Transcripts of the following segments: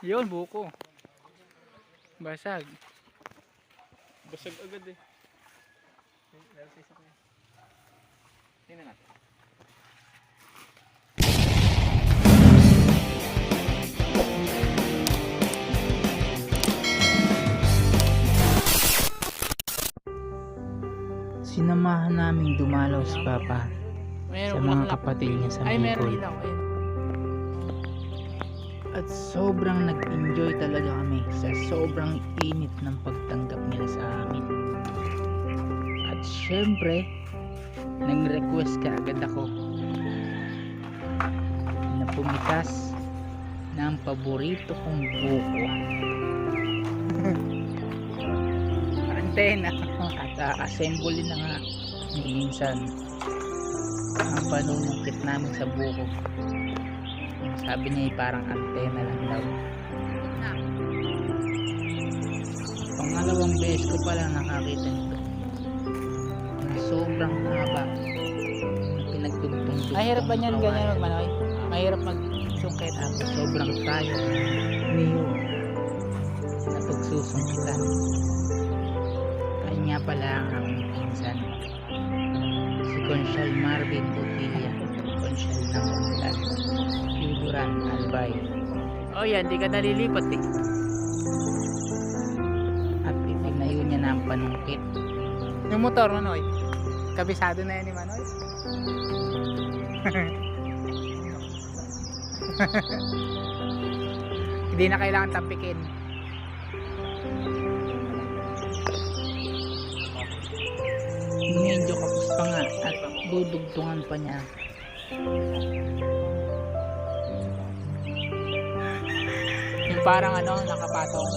Yun, buko. Basag. Basag agad eh. Tingnan natin. Sinamahan naming dumalaw si Papa sa mga bulaklak. kapatid niya sa Ay, meron Bicol. din ako. Ayun. At sobrang nag-enjoy talaga kami sa sobrang init ng pagtanggap nila sa amin. At syempre, nag-request ka agad ako na pumitas ng paborito kong buko. Antena. At assemble na nga minsan ang panunungkit namin sa buko. Sabi niya parang antena lang daw. Pangalawang beses ko pala nakakita nito na sobrang haba na pinagtugtong-tugtong. Mahirap ba niyan ng kawayan. ganyan magmanoy? Mahirap magsungkit. At sobrang tayo niyo na pagsusungkitan. Kanya pala ang pinsan, si Consyal Marvin Utilla, Consyal ng Ulan, Yuduran Albay. Oh yan, di ka nalilipat eh. At itinayo niya na ang panungkit. Yung motor, Manoy. Kabisado na yan ni Manoy. Hindi na kailangan tapikin. Medyo kapos pa nga at dudugtungan pa niya. Yung parang nakapatong.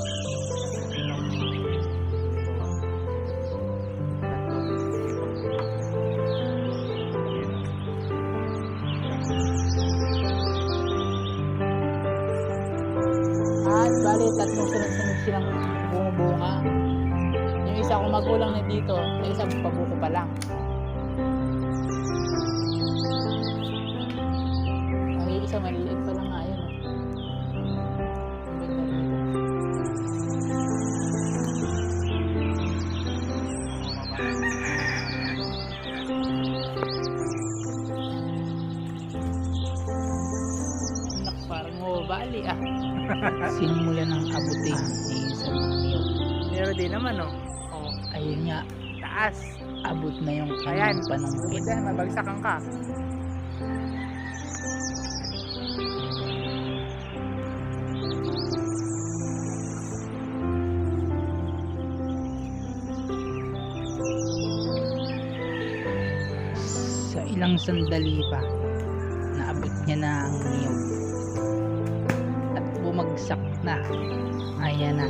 At bali, tatlong sunod-sunod silang bumubunga. Yung isa kung magulang na dito, yung isa pabuko pa lang. Ay, isa maliliit pa lang nga yun. Ang ganda rito. Anak, parang bali ah. Sinimula ng abutin ni sa mga niyog. Pero di naman oh. Oh, Ayun nga, taas. abot na yung Ayan, kanyang panungkit. Yan, mabagsakan ka. Sa ilang sandali pa, naabot niya na ang niyog. At bumagsak na. Ayan na.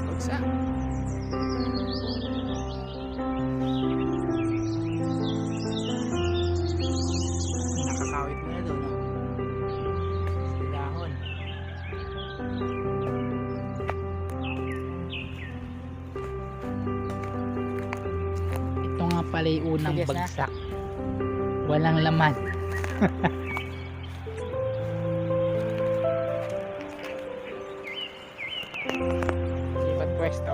Bagsak. Nakakawit mo na doon, no? Sa dahon. Ito nga pala yung unang Serious na? bagsak. Walang laman. Lipat pwesto.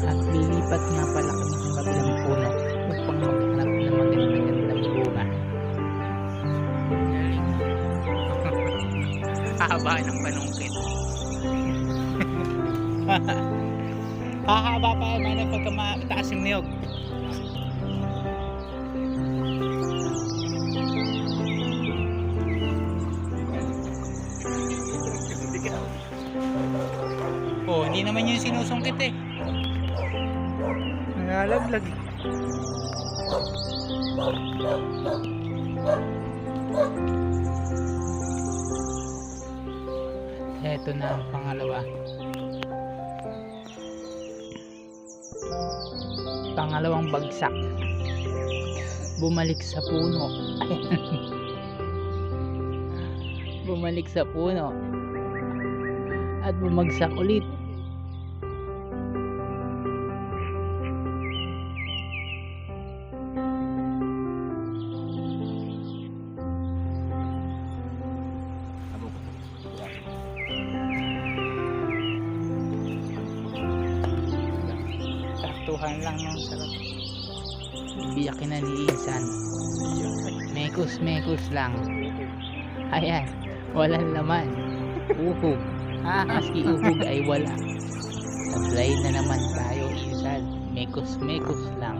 At lilipat nga pala kami sa kabilang puno upang maghanap ng magandang bunga. Galing. Haba ng panungkit. Hahaba pa yan, pagka mataas yung niyog. Oh, hindi naman yung sinusungkit eh. Nangalaglag. Heto na ang pangalawa. Pangalawang bagsak. bumalik sa puno. Bumalik sa puno at bumagsak ulit. Saktuhan lang ng sarap. Biyakin na ni Isan. Mekos lang. Ayan, walang laman. Uhog. Maski uhog ay wala. Apply na naman tayo, Isan. Mekos lang.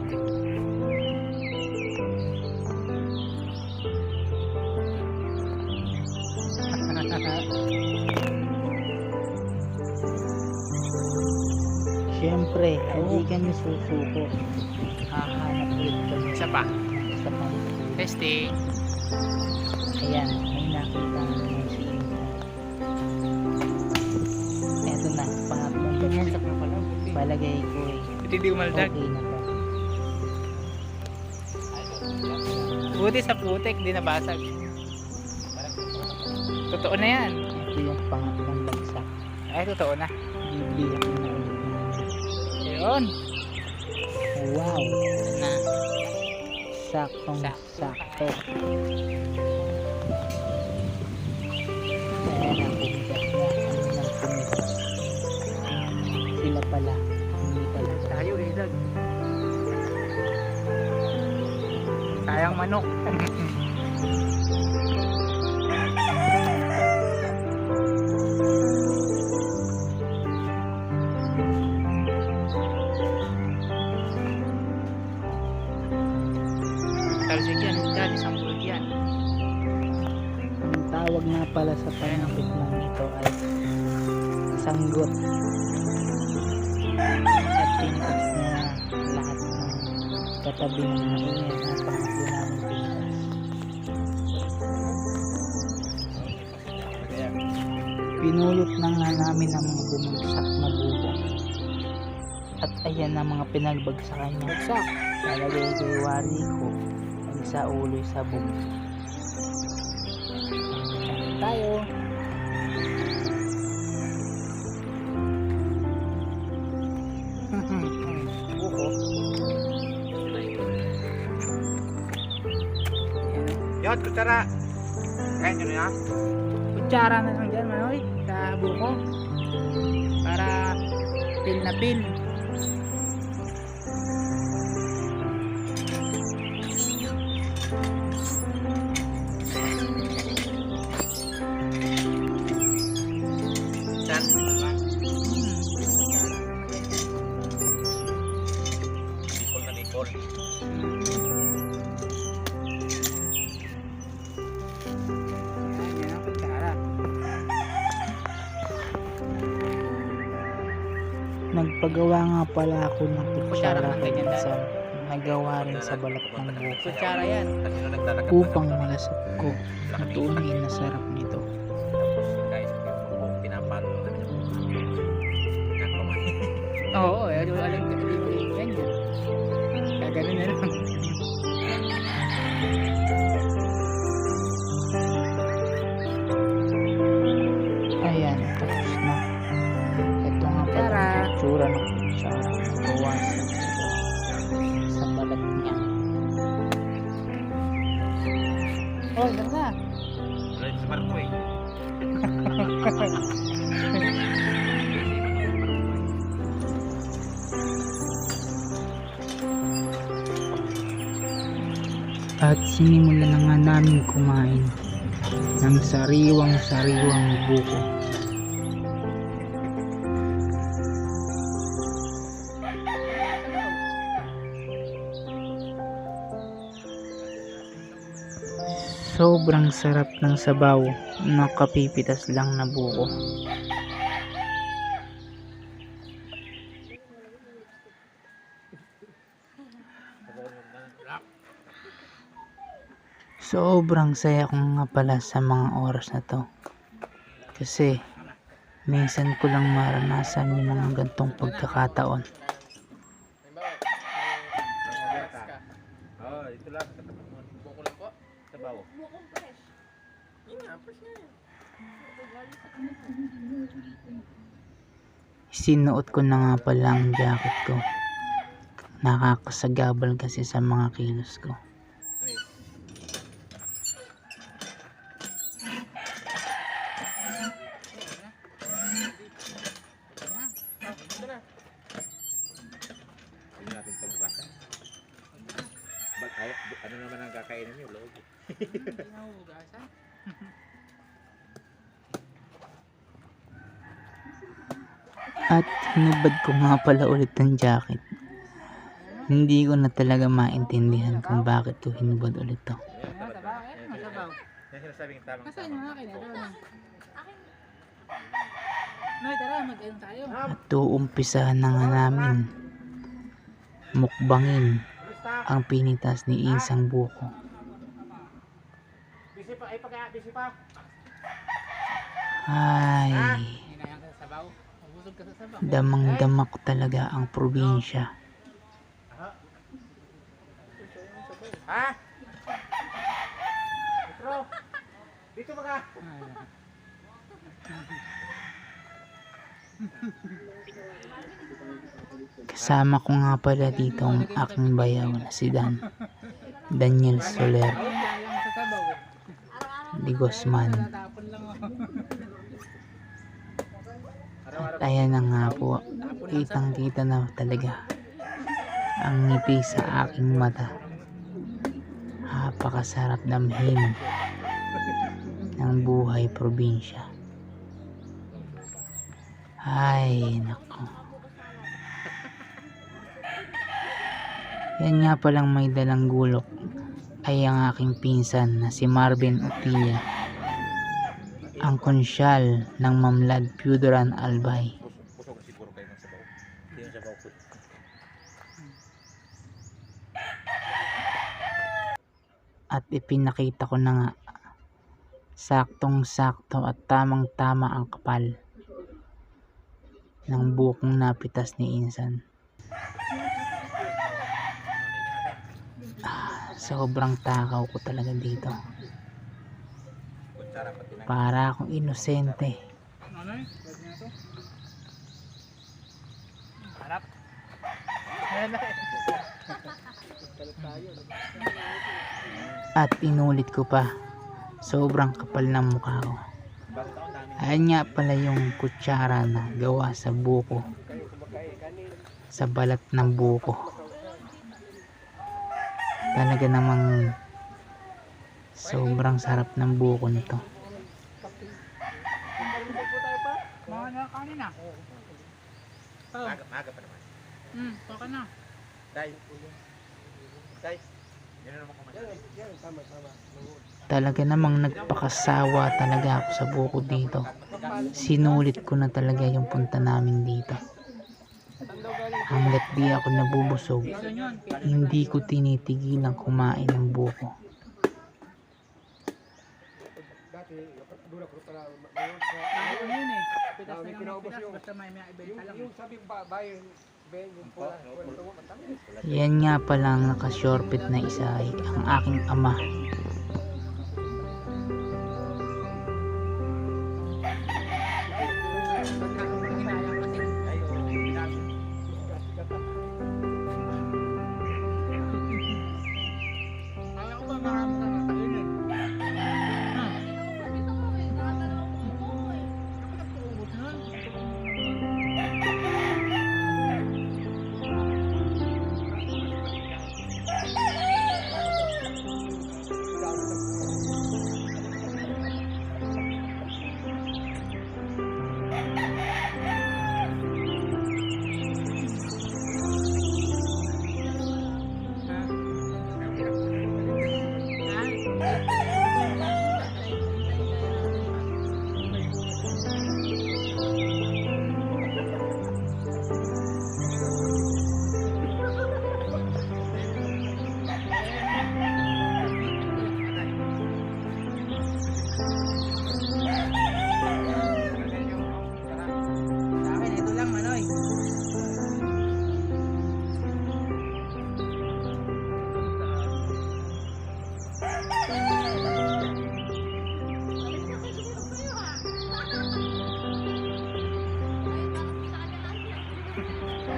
Siyempre, hindi kami susuko. Hahanap ulit kami. Isa pa. Sa mga Testing. ayan, may nakita naman si Insan. Eto na, pangatlong Bumagsak na pala. palagay ko Hindi umaldag. okay na to. Buti sa putik, di nabasag. Totoo na yan. Ito yung pangatlong bagsak. Ay, totoo na. Bibiyak na ulit. Ayun. Wow! Na. Saktong sakto. Kaya na pumitak na ano nang pumitak. Sila pala, hindi pala Tayo, ilag. Sayang manok. Talsik yan, dyan, isang bulg yan. Ang tawag nga pala sa panakit ng ito ay sanggot. At pinitas niya lahat ng katabi ng mainit na panakbo namin pinitas. Pinulot na nga namin ang mga bumagsak na buko. At ayan ang mga pinagbagsakan niya. Bagsak. Nalagay kay wari ko ang sa ulo'y sabog. Tayo. Buko. Yot, kutsara. Kaya nyo na yan. Kutsara na lang dyan, Manoy. Sa buko. Para pil na pil. Saan? Likol na likol. Yan ang kutsara. Nagpagawa nga pala ako ng Kutsara kutsara kang kay ganyan, Insan. Nagawa rin sa balat ng buko Kutsara yan. Kanino naglalakad upang malasap ko ang tunay na sarap nito. Guys, pinapalo na namin yung nakamay. Oo, alam ko hindi ganyan. Gagano na lang. Ayan, tapos na. Ito nga pala Kutsara. ang itsura ng kutsara. Nagawa sa balat niya. Oh, yan na. Wala yung sa barko eh. At sinimulan na nga namin kumain ng sariwang buko. Sobrang sarap ng sabaw na kapipitas lang na buko. Sobrang saya ko nga pala sa mga oras na to. Kasi minsan ko lang maranasan yung mga gantong pagkakataon. Oh, ito lang. Sinuot ko na nga pala ang jacket ko. Nakakasagabal kasi sa mga kilos ko. Hindi natin pabukasan. Ano naman ang kakainin niyo? Loob. Hindi na hugasan. At hinubad ko nga pala ulit ang jacket. Hindi ko na talaga maintindihan kung bakit ko hinubad ulit to. Masabaw, masabaw. Yan sinasabing tamang Nasaan yung akin? Ito na. Noy, tara, mag-ano tayo. At uumpisahan na nga namin mukbangin ang pinitas ni Isang Buko. Busy pa, ay busy pa. Ay, Hinayang ka sa sabaw. Mabusog ka sa sabaw. damang-dama ko talaga ang probinsya. Ha? Petro, dito ba ka? Kasama ko nga pala dito ang aking bayaw na si Daniel Soler Hinayang sa sabaw. de Guzman. Natapon lang ako. At ayan na nga po, kitang kita na talaga ang ngiti sa aking mata. Napakasarap damhin ng buhay probinsya. Ay, nako. Yan nga palang may dalang gulok ay ang aking pinsan na si Marvin Utilla, ang konsyal ng Mamlad Puduran Albay. Busog siguro kayo ng sabaw. Hindi yung sabaw ko. At ipinakita ko na nga, saktong-sakto at tamang-tama ang kapal ng bukong napitas ni Insan. Sobrang takaw ko talaga dito. Kutsara pati na. Para akong inosente. Ano eh? Pwede na to? Harap. At inulit ko pa, sobrang kapal ng mukha ko. Bagong taon namin. Ayan nga pala yung kutsara na gawa sa buko, sa balat ng buko. Talaga namang sobrang sarap ng buko nito. Mga nakakanin na. Oh. Maga pa naman. Baka na. Tay. Tay. Yan na naman kumain. Talaga namang nagpakasawa talaga ako sa buko dito. Sinulit ko na talaga yung punta namin dito. Hanggat di ako nabubusog, hindi ko tinitigilan kumain ng buko. Ano yun eh? Pitas na lang pitas. Basta may ibenta lang. Yung sabi bayan yung pula. Yan nga palang nakasorpit na isa ay ang aking ama. Hinayang kasi. Ay, oo. Pinasok. Kaya ko ba marami ka nakainin?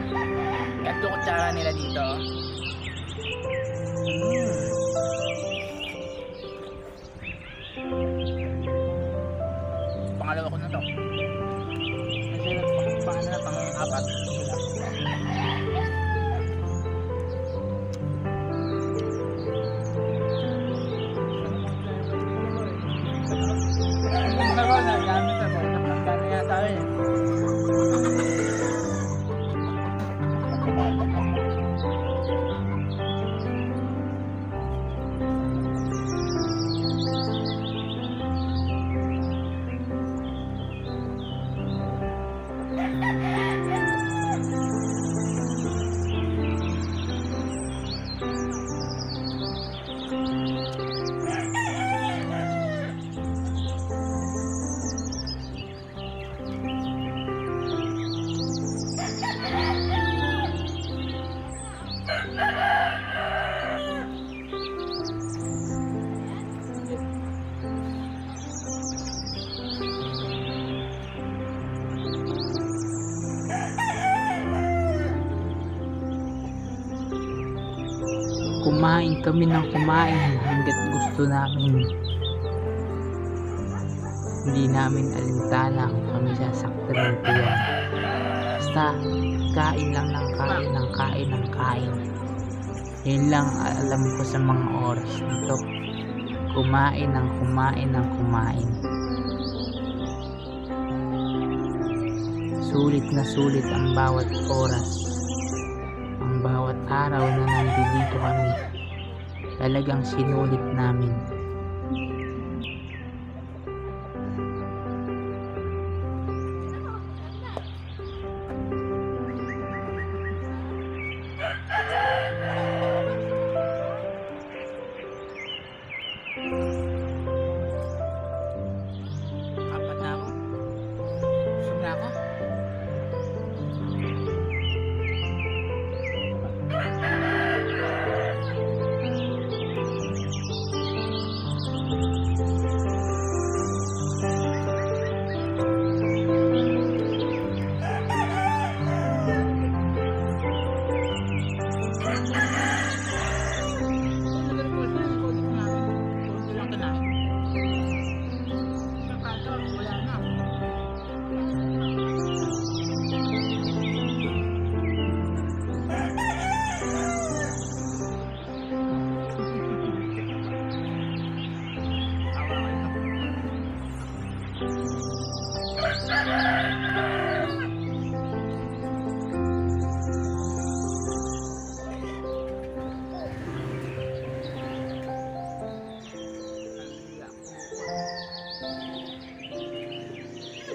Ganito kutsara nila dito. Pangalawa ko na to. Kasi pang ano na, pang-apat. Dalawa na, gamit na po. Nakakano yata eh. Kumain kami ng kumain hanggat gusto namin. Hindi namin alintana kung kami sasaktan ng tiyan. Basta kain lang ng kain ng kain ng kain. Yun lang alam ko sa mga oras nito. Kumain ng kumain ng kumain. Sulit na sulit ang bawat oras. Ang bawat araw na nandito kami. Talagang sinulit namin. Apat na ako. Busog na ako.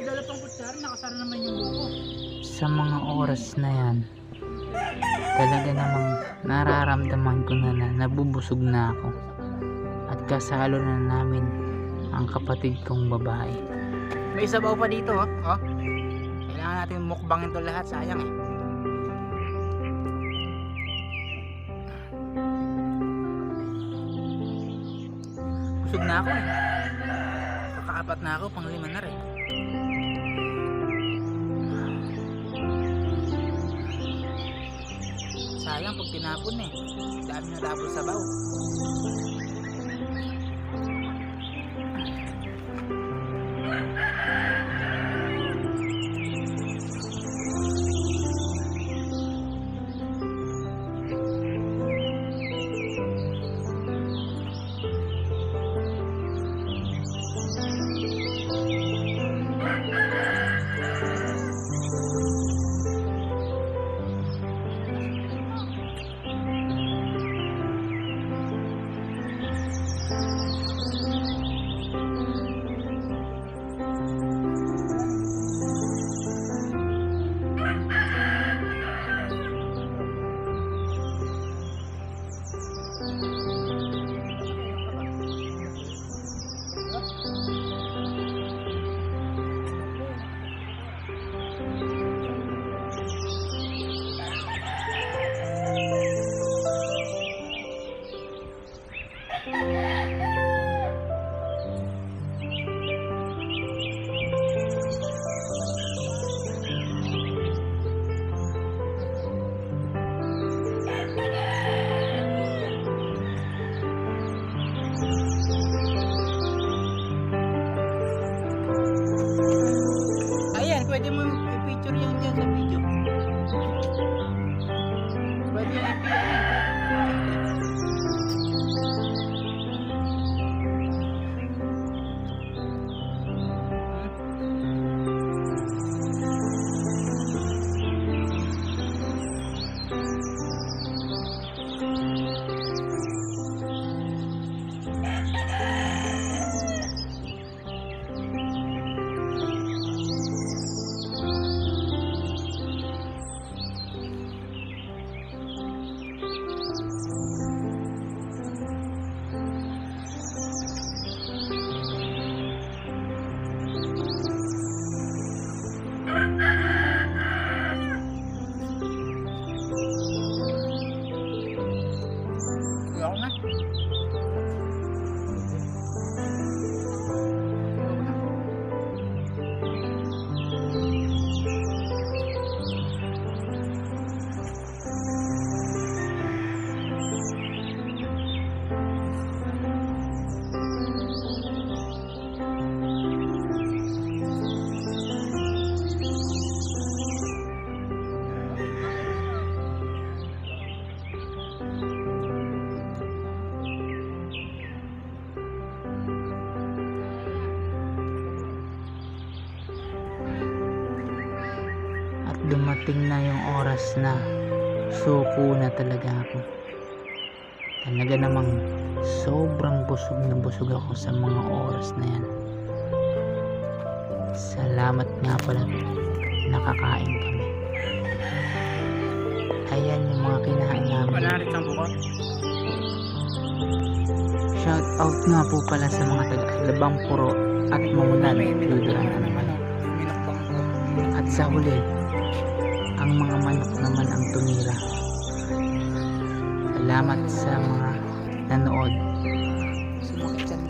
Dala pang kutsara, nakasara naman yung buko. Sa mga oras na yan, talaga namang nararamdaman ko na nabubusog na ako. At kasalo na namin ang kapatid kong babae. May sabaw pa dito, oh. Oh. Kailangan natin mukbangin to lahat, sayang eh. Busog na ako eh. Kakaapat na ako, pang 5 na rin. Sayang pag tinapon eh. Dami na tapos sabaw. picture yan dyan sa video. Pwede yung ako na. At dumating na yung oras na suko na talaga ako. Talaga namang sobrang busog na busog ako sa mga oras na yan. Salamat nga pala nakakain kami. Ayan yung mga kinain namin. Panarit ang buko. Shout out nga po pala sa mga taga-Alabang Puro at Mamunan Duduraan. Minakbang ko. At sa huli, ang mga manok naman ang tumira. Salamat sa mga nanood. Sumakit yan